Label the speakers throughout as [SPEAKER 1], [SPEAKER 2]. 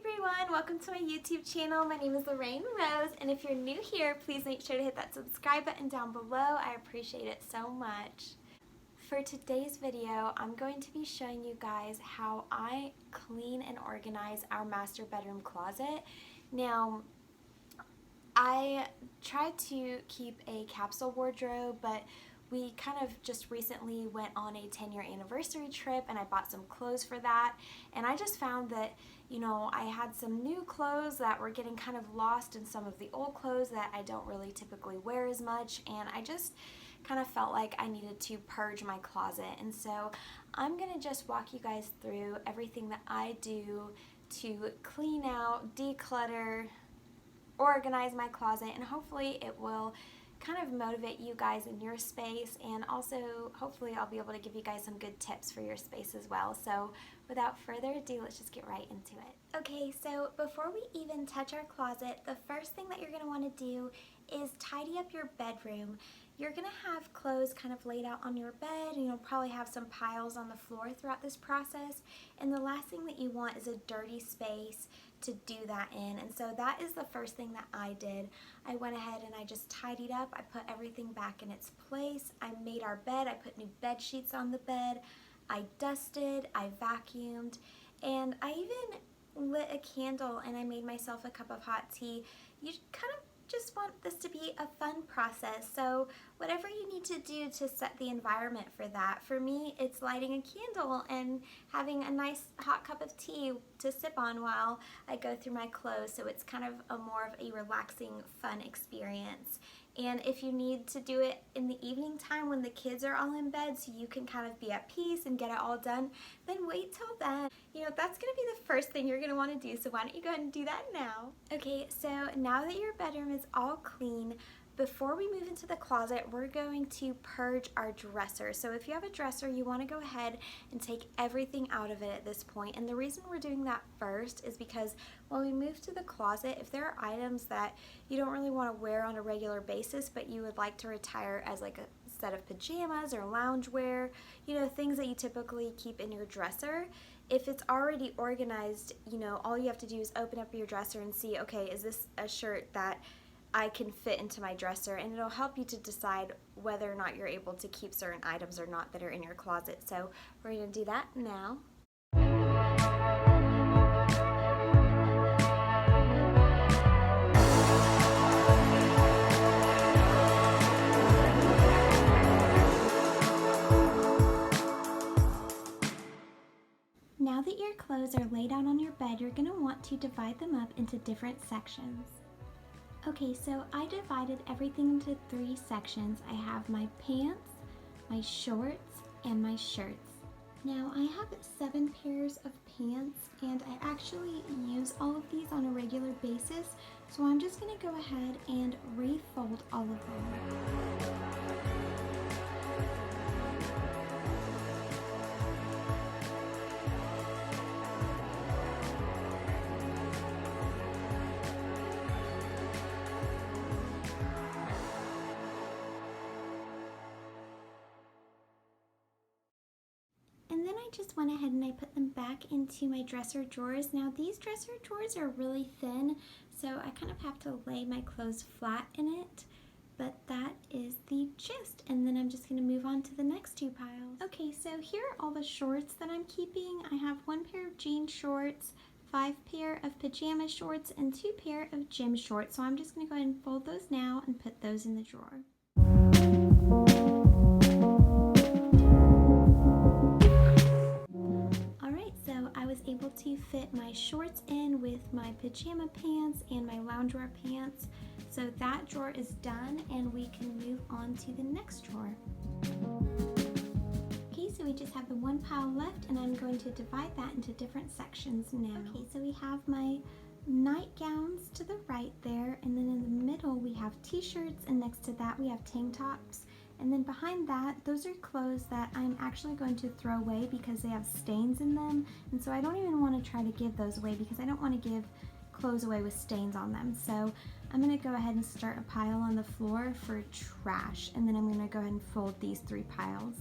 [SPEAKER 1] everyone, welcome to my YouTube channel. My name is Lorraine Rose, and if you're new here, please make sure to hit that subscribe button down below. I appreciate it so much. For today's video, I'm going to be showing you guys how I clean and organize our master bedroom closet. Now, I tried to keep a capsule wardrobe, but we kind of just recently went on a 10-year anniversary trip and I bought some clothes for that, and I just found that, you know, I had some new clothes that were getting kind of lost in some of the old clothes that I don't really typically wear as much, and I just kind of felt like I needed to purge my closet. And so I'm gonna just walk you guys through everything that I do to clean out, declutter, organize my closet, and hopefully it will kind of motivate you guys in your space, and also hopefully I'll be able to give you guys some good tips for your space as well. So without further ado, let's just get right into it. Okay, so before we even touch our closet, the first thing that you're going to want to do is tidy up your bedroom. You're going to have clothes kind of laid out on your bed, and you'll probably have some piles on the floor throughout this process, and the last thing that you want is a dirty space to do that in. And so that is the first thing that I did. I went ahead and I just tidied up. I put everything back in its place. I made our bed. I put new bed sheets on the bed. I dusted, I vacuumed, and I even lit a candle and I made myself a cup of hot tea. You kind of just want this to be a fun process, so whatever you need to do to set the environment for that. For me, it's lighting a candle and having a nice hot cup of tea to sip on while I go through my clothes, so it's kind of a more of a relaxing, fun experience. And if you need to do it in the evening time when the kids are all in bed so you can kind of be at peace and get it all done, then wait till then. You know, that's going to be the first thing you're going to want to do, so why don't you go ahead and do that now. Okay, so now that your bedroom is all clean, before we move into the closet, we're going to purge our dresser. So if you have a dresser, you want to go ahead and take everything out of it at this point. And the reason we're doing that first is because when we move to the closet, if there are items that you don't really want to wear on a regular basis, but you would like to retire as like a set of pajamas or loungewear, you know, things that you typically keep in your dresser, if it's already organized, you know, all you have to do is open up your dresser and see, okay, is this a shirt that I can fit into my dresser, and it'll help you to decide whether or not you're able to keep certain items or not that are in your closet. So we're going to do that now. Now that your clothes are laid out on your bed, you're going to want to divide them up into different sections. Okay, so I divided everything into 3 sections. I have my pants, my shorts, and my shirts. Now I have 7 pairs of pants, and I actually use all of these on a regular basis, so I'm just going to go ahead and refold all of them. And then I just went ahead and I put them back into my dresser drawers. Now these dresser drawers are really thin, so I kind of have to lay my clothes flat in it, but that is the gist. And then I'm just going to move on to the next 2 piles. Okay, so here are all the shorts that I'm keeping. I have 1 pair of jean shorts, 5 pair of pajama shorts, and 2 pair of gym shorts. So I'm just going to go ahead and fold those now and put those in the drawer. I was able to fit my shorts in with my pajama pants and my loungewear pants. So that drawer is done, and we can move on to the next drawer. Okay, so we just have the 1 pile left, and I'm going to divide that into different sections now. Okay, so we have my nightgowns to the right there, and then in the middle we have t-shirts, and next to that we have tank tops. And then behind that, those are clothes that I'm actually going to throw away because they have stains in them. And so I don't even want to try to give those away because I don't want to give clothes away with stains on them. So I'm going to go ahead and start a pile on the floor for trash. And then I'm going to go ahead and fold these 3 piles.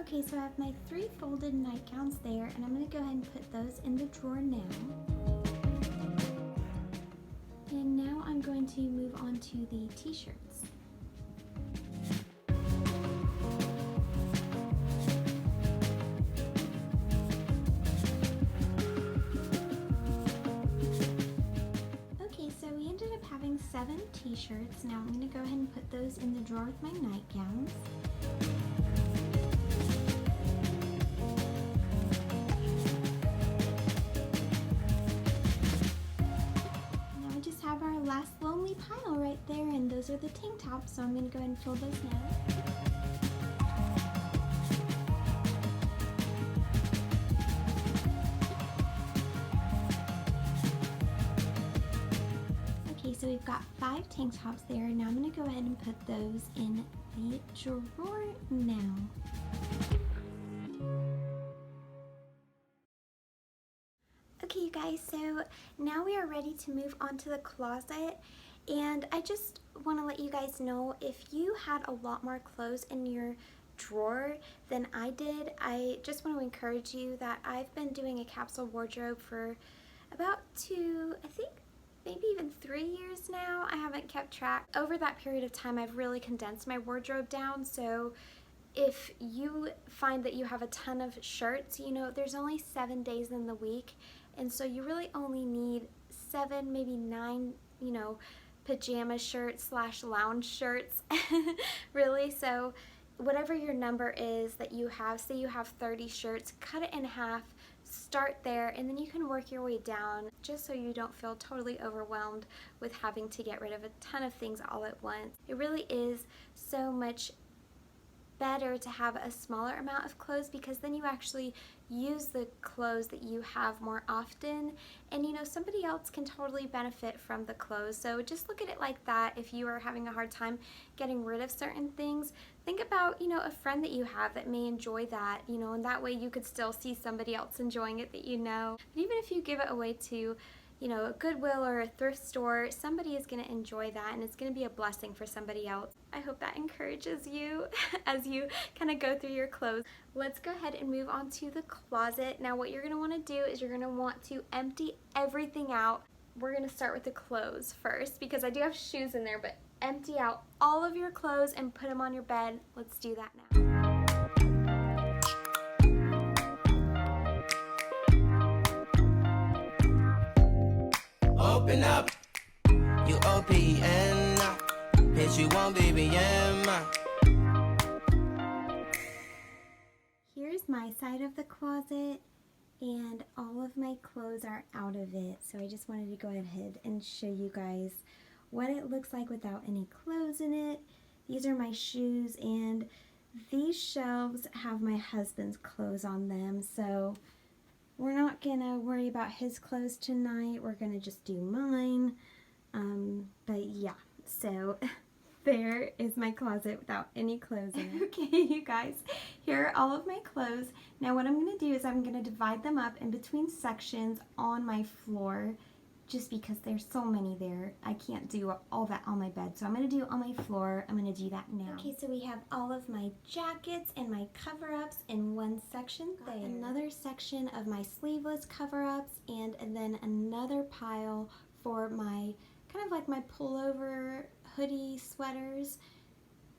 [SPEAKER 1] Okay, so I have my 3 folded nightgowns there, and I'm going to go ahead and put those in the drawer now. And now I'm going to move on to the t-shirts. Okay, so we ended up having 7 t-shirts. Now I'm going to go ahead and put those in the drawer with my nightgowns. Have our last lonely pile right there, and those are the tank tops, so I'm going to go ahead and fill those now. Okay, so we've got 5 tank tops there. Now I'm going to go ahead and put those in the drawer now. Okay, you guys, so now we are ready to move on to the closet, and I just want to let you guys know, if you had a lot more clothes in your drawer than I did, I just want to encourage you that I've been doing a capsule wardrobe for about 2, I think maybe even 3 years now. I haven't kept track. Over that period of time, I've really condensed my wardrobe down, so if you find that you have a ton of shirts, you know, there's only 7 days in the week, and so you really only need 7, maybe 9, you know, pajama shirts / lounge shirts, really. So whatever your number is that you have, say you have 30 shirts, cut it in half, start there, and then you can work your way down, just so you don't feel totally overwhelmed with having to get rid of a ton of things all at once. It really is so much better to have a smaller amount of clothes, because then you actually use the clothes that you have more often, and you know, somebody else can totally benefit from the clothes. So just look at it like that. If you are having a hard time getting rid of certain things, think about, you know, a friend that you have that may enjoy that, you know, and that way you could still see somebody else enjoying it that you know. But even if you give it away to, you know, a Goodwill or a thrift store, somebody is going to enjoy that, and it's going to be a blessing for somebody else. I hope that encourages you as you kind of go through your clothes. Let's go ahead and move on to the closet. Now what you're going to want to do is you're going to want to empty everything out. We're going to start with the clothes first, because I do have shoes in there, but empty out all of your clothes and put them on your bed. Let's do that now.
[SPEAKER 2] Open up, you open up, bitch, you won't be
[SPEAKER 1] Here's my side of the closet, and all of my clothes are out of it. So I just wanted to go ahead and show you guys what it looks like without any clothes in it. These are my shoes, and these shelves have my husband's clothes on them. So we're not gonna worry about his clothes tonight. We're gonna just do mine. But yeah, so there is my closet without any clothes in it. Okay, you guys, here are all of my clothes. Now what I'm gonna do is I'm gonna divide them up in between sections on my floor, just because there's so many there. I can't do all that on my bed, so I'm gonna do it on my floor. I'm gonna do that now. Okay, so we have all of my jackets and my cover-ups in one section there. Another section of my sleeveless cover-ups, and then another pile for my, kind of like my pullover hoodie sweaters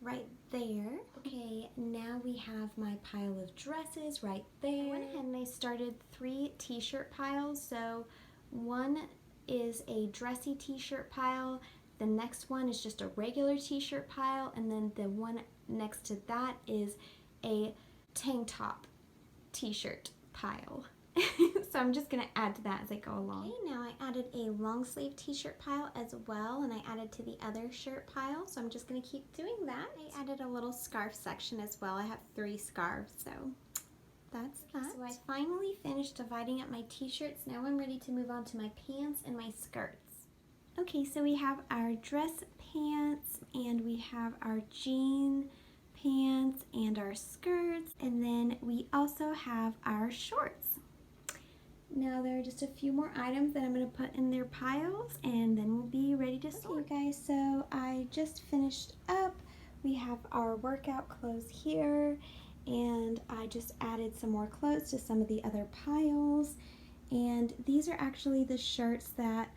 [SPEAKER 1] right there. Okay, now we have my pile of dresses right there. I went ahead and I started 3 t-shirt piles. So one is a dressy t-shirt pile, the next one is just a regular t-shirt pile, and then the one next to that is a tank top t-shirt pile. So I'm just gonna add to that as I go along. Okay, now I added a long sleeve t-shirt pile as well, and I added to the other shirt pile, so I'm just gonna keep doing that. I added a little scarf section as well. I have 3 scarves, so that's that. So I finally finished dividing up my t-shirts. Now I'm ready to move on to my pants and my skirts. Okay, so we have our dress pants, and we have our jean pants and our skirts, and then we also have our shorts. Now there are just a few more items that I'm going to put in their piles, and then we'll be ready to sort. Okay, you guys, so I just finished up. We have our workout clothes here, and I just added some more clothes to some of the other piles. And these are actually the shirts that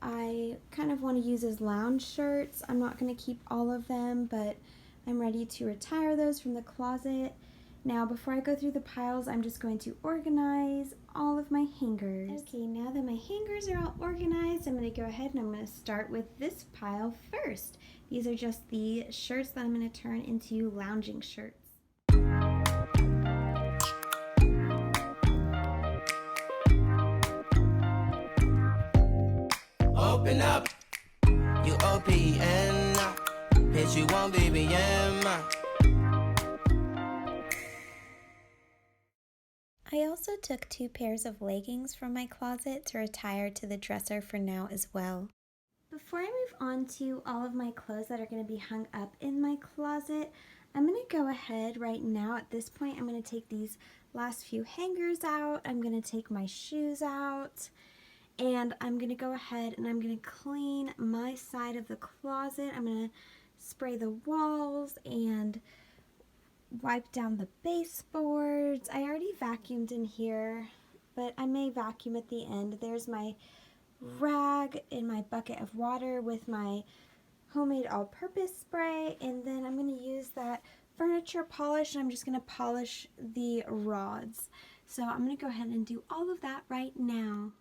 [SPEAKER 1] I kind of want to use as lounge shirts. I'm not going to keep all of them, but I'm ready to retire those from the closet. Now, before I go through the piles, I'm just going to organize all of my hangers. Okay, now that my hangers are all organized, I'm going to go ahead and I'm going to start with this pile first. These are just the shirts that I'm going to turn into lounging shirts.
[SPEAKER 2] Open up, you open up. Bitch, you won't be
[SPEAKER 1] I also took 2 pairs of leggings from my closet to retire to the dresser for now as well. Before I move on to all of my clothes that are going to be hung up in my closet, I'm going to go ahead right now. At this point, I'm going to take these last few hangers out. I'm going to take my shoes out. And I'm going to go ahead and I'm going to clean my side of the closet. I'm going to spray the walls and wipe down the baseboards. I already vacuumed in here, but I may vacuum at the end. There's my rag in my bucket of water with my homemade all-purpose spray, and then I'm going to use that furniture polish, and I'm just going to polish the rods. So I'm going to go ahead and do all of that right now.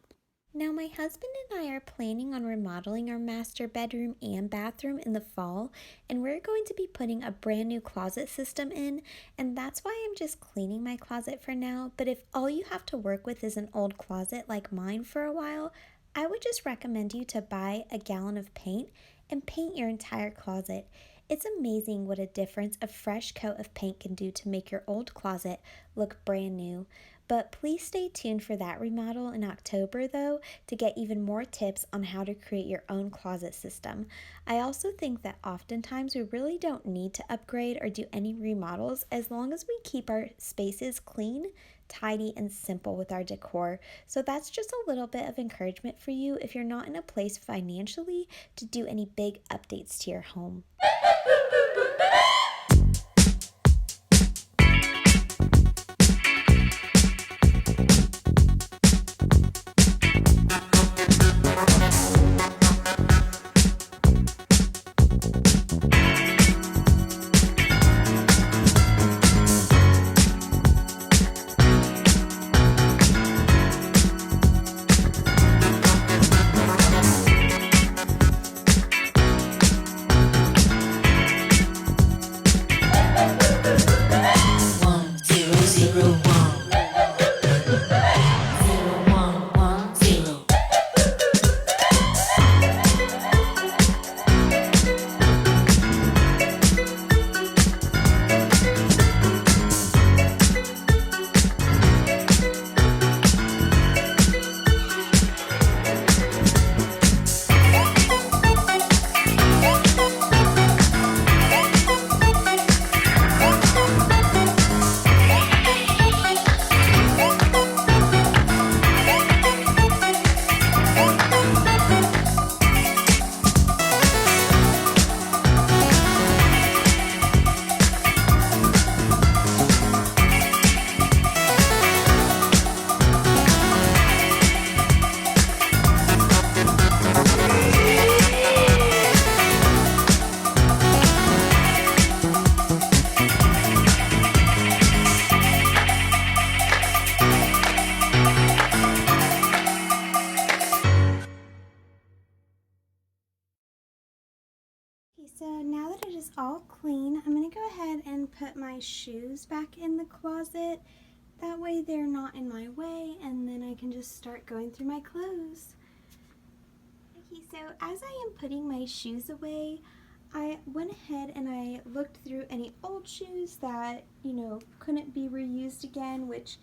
[SPEAKER 1] Now, my husband and I are planning on remodeling our master bedroom and bathroom in the fall, and we're going to be putting a brand new closet system in, and that's why I'm just cleaning my closet for now. But if all you have to work with is an old closet like mine for a while, I would just recommend you to buy a gallon of paint and paint your entire closet. It's amazing what a difference a fresh coat of paint can do to make your old closet look brand new. But please stay tuned for that remodel in October though to get even more tips on how to create your own closet system. I also think that oftentimes we really don't need to upgrade or do any remodels as long as we keep our spaces clean, tidy, and simple with our decor. So that's just a little bit of encouragement for you if you're not in a place financially to do any big updates to your home. So now that it is all clean, I'm going to go ahead and put my shoes back in the closet. That way they're not in my way, and then I can just start going through my clothes. Okay, so as I am putting my shoes away, I went ahead and I looked through any old shoes that, couldn't be reused again, which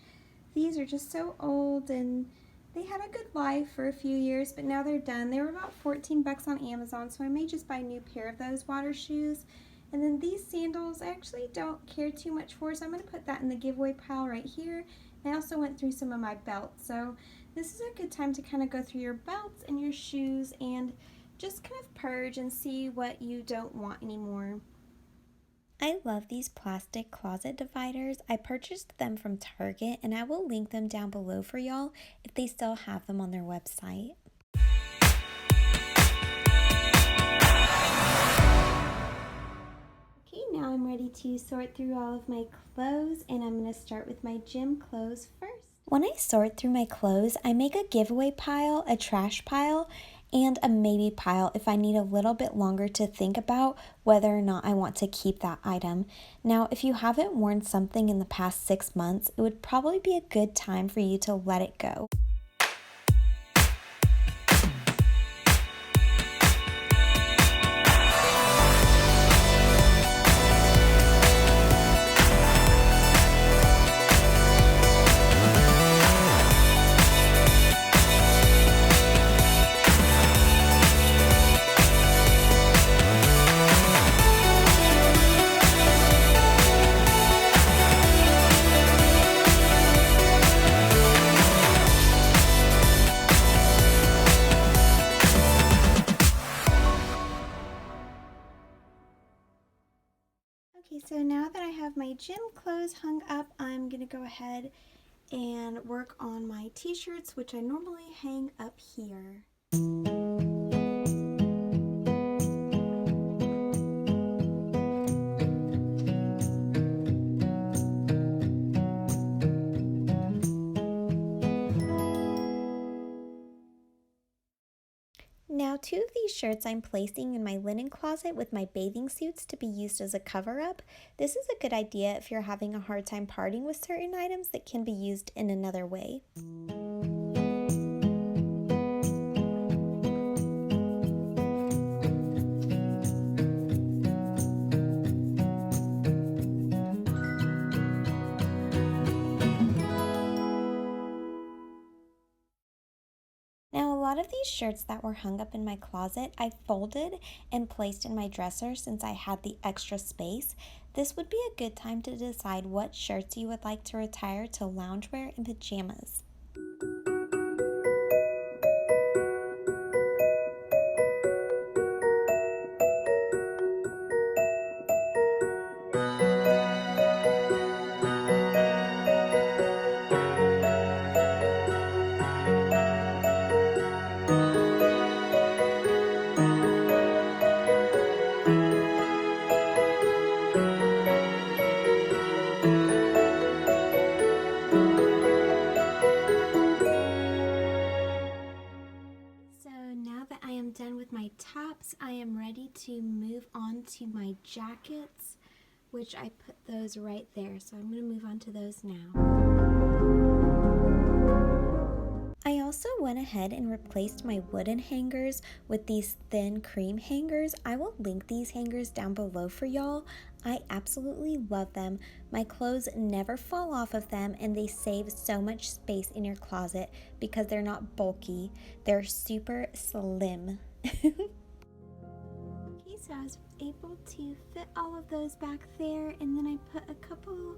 [SPEAKER 1] these are just so old and they had a good life for a few years, but now they're done. They were about 14 bucks on Amazon, so I may just buy a new pair of those water shoes. And then these sandals, I actually don't care too much for, so I'm going to put that in the giveaway pile right here. I also went through some of my belts, so this is a good time to kind of go through your belts and your shoes and just kind of purge and see what you don't want anymore. I love these plastic closet dividers. I purchased them from Target and I will link them down below for y'all if they still have them on their website. Okay, now I'm ready to sort through all of my clothes and I'm going to start with my gym clothes first. When I sort through my clothes, I make a giveaway pile, a trash pile, and a maybe pile if I need a little bit longer to think about whether or not I want to keep that item. Now, if you haven't worn something in the past 6 months, it would probably be a good time for you to let it go. Okay, so now that I have my gym clothes hung up, I'm going to go ahead and work on my t-shirts, which I normally hang up here. Now, 2 of these shirts I'm placing in my linen closet with my bathing suits to be used as a cover-up. This is a good idea if you're having a hard time parting with certain items that can be used in another way. Now, a lot of these shirts that were hung up in my closet, I folded and placed in my dresser since I had the extra space. This would be a good time to decide what shirts you would like to retire to loungewear and pajamas. Done with my tops, I am ready to move on to my jackets, which I put those right there. So I'm going to move on to those now. I also went ahead and replaced my wooden hangers with these thin cream hangers. I will link these hangers down below for y'all. I absolutely love them. My clothes never fall off of them and they save so much space in your closet because they're not bulky. They're super slim. Okay, so I was able to fit all of those back there, and then I put a couple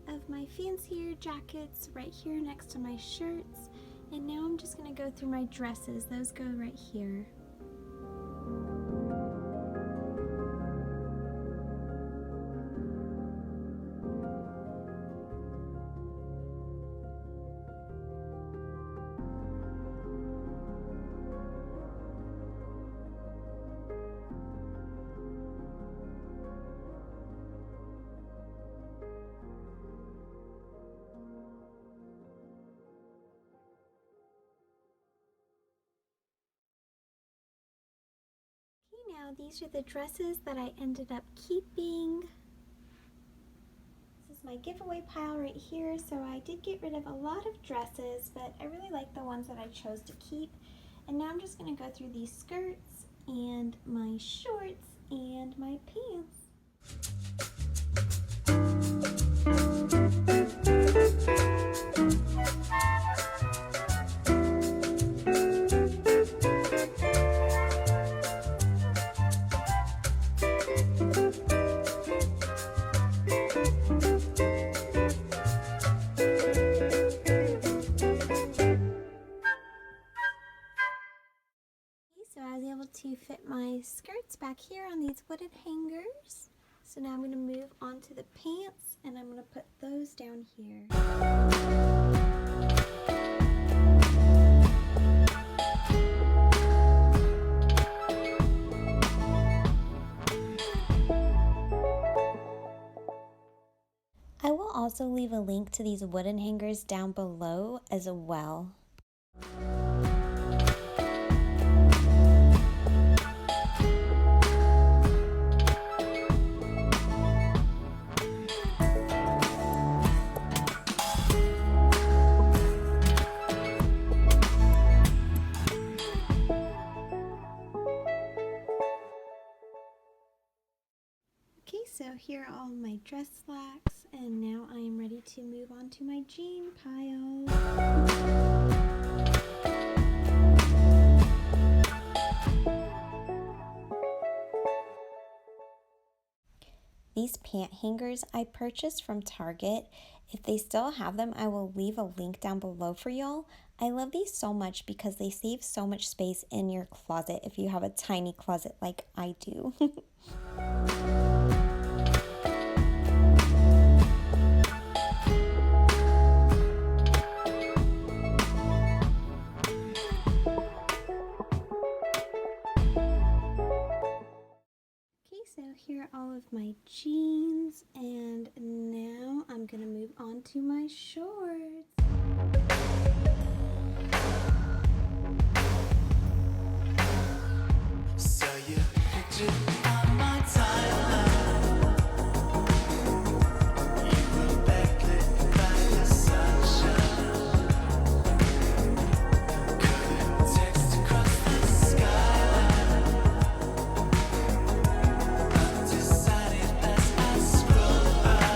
[SPEAKER 1] of my fancier jackets right here next to my shirts, and now I'm just going to go through my dresses. Those go right here. Now these are the dresses that I ended up keeping. This is my giveaway pile right here, so I did get rid of a lot of dresses, but I really like the ones that I chose to keep. And now I'm just going to go through these skirts and my shorts and my pants. So I was able to fit my skirts back here on these wooden hangers. So now I'm going to move on to the pants, and I'm going to put those down here. I will also leave a link to these wooden hangers down below as well. Okay, so here are all my dress slacks, and now I am ready to move on to my jean pile. These pant hangers I purchased from Target. If they still have them, I will leave a link down below for y'all. I love these so much because they save so much space in your closet if you have a tiny closet like I do. So here are all of my jeans, and now I'm gonna move on to my shorts.
[SPEAKER 2] So you picture on my timeline. You were backlit by the sunshine. Couldn't text across the skyline. Undecided as I scroll by.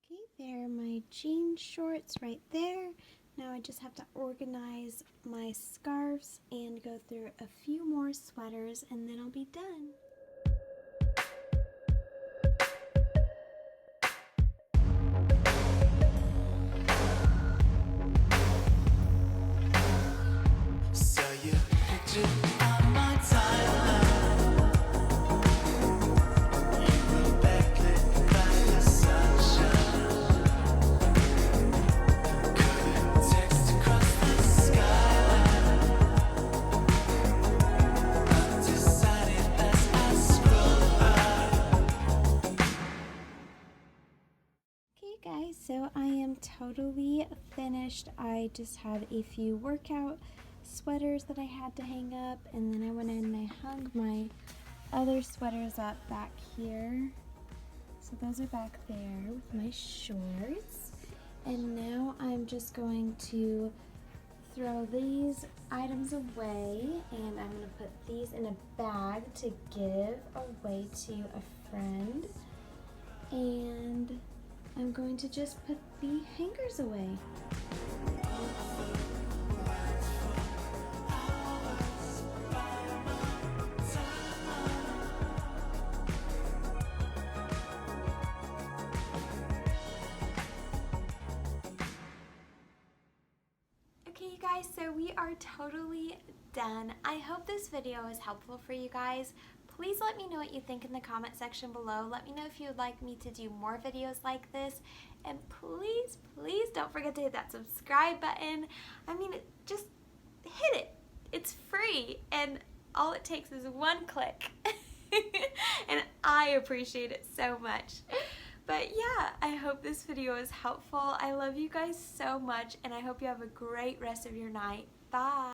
[SPEAKER 1] Okay, there are my jean shorts right there. Now I just have to organize my scarves and go through a few more sweaters, and then I'll be done.
[SPEAKER 2] So you picture on my timeline. You were backlit by the sunshine. Couldn't text across the skyline. Undecided as I scroll by.
[SPEAKER 1] Okay guys, so I am totally finished. I just had a few workout sweaters that I had to hang up, and then I went in and I hung my other sweaters up back here. So those are back there with my shorts. And now I'm just going to throw these items away, and I'm going to put these in a bag to give away to a friend. And I'm going to just put the hangers away. Okay you guys, so we are totally done. I hope this video was helpful for you guys. Please let me know what you think in the comment section below. Let me know if you would like me to do more videos like this. And please, please don't forget to hit that subscribe button. I mean, just hit it. It's free, and all it takes is one click. And I appreciate it so much. But yeah, I hope this video was helpful. I love you guys so much, and I hope you have a great rest of your night. Bye.